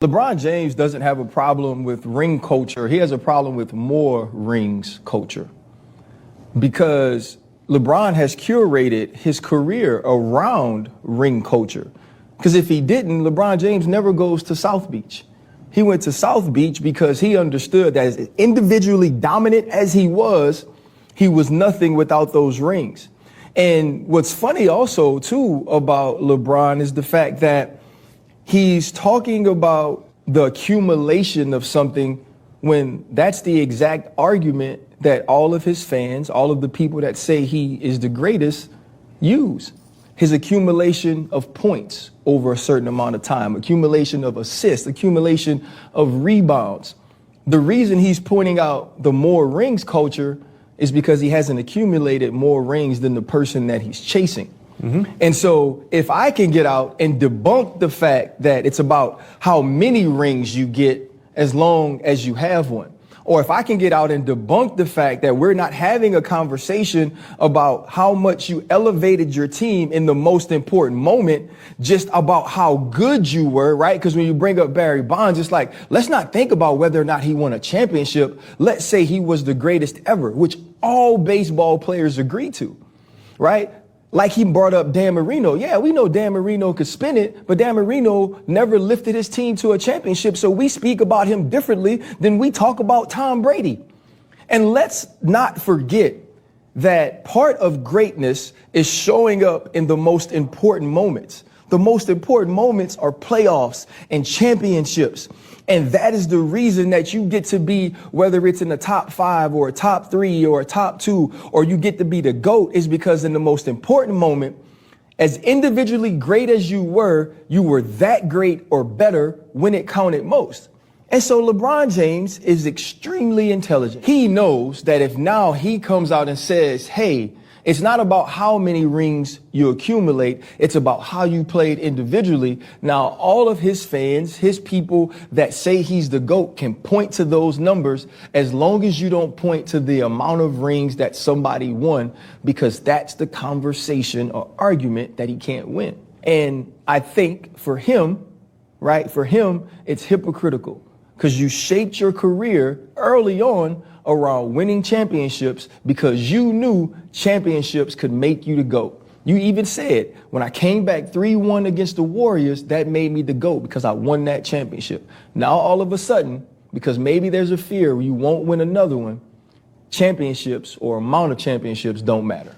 LeBron James doesn't have a problem with ring culture. He has a problem with more rings culture because LeBron has curated his career around ring culture. Because if he didn't, LeBron James never goes to South Beach. He went to South Beach because he understood that as individually dominant as he was nothing without those rings. And what's funny also, too, about LeBron is the fact that he's talking about the accumulation of something when that's the exact argument that all of his fans, all of the people that say he is the greatest, use. His accumulation of points over a certain amount of time, accumulation of assists, accumulation of rebounds. The reason he's pointing out the more rings culture is because he hasn't accumulated more rings than the person that he's chasing. And so if I can get out and debunk the fact that it's about how many rings you get as long as you have one, or if I can get out and debunk the fact that we're not having a conversation about how much you elevated your team in the most important moment, just about how good you were, right? Because when you bring up Barry Bonds, it's like, let's not think about whether or not he won a championship. Let's say he was the greatest ever, which all baseball players agree to, right? Like he brought up Dan Marino. Yeah, we know Dan Marino could spin it, but Dan Marino never lifted his team to a championship. So we speak about him differently than we talk about Tom Brady. And let's not forget that part of greatness is showing up in the most important moments. The most important moments are playoffs and championships. And that is the reason that you get to be, whether it's in the top 5 or a top 3 or a top 2, or you get to be the GOAT, is because in the most important moment, as individually great as you were that great or better when it counted most. And so LeBron James is extremely intelligent. He knows that if now he comes out and says, hey, it's not about how many rings you accumulate. It's about how you played individually. Now, all of his fans, his people that say he's the GOAT can point to those numbers as long as you don't point to the amount of rings that somebody won, because that's the conversation or argument that he can't win. And I think for him, right, it's hypocritical because you shaped your career early on around winning championships because you knew championships could make you the GOAT. You even said, when I came back 3-1 against the Warriors, that made me the GOAT because I won that championship. Now, all of a sudden, because maybe there's a fear you won't win another one, championships or amount of championships don't matter.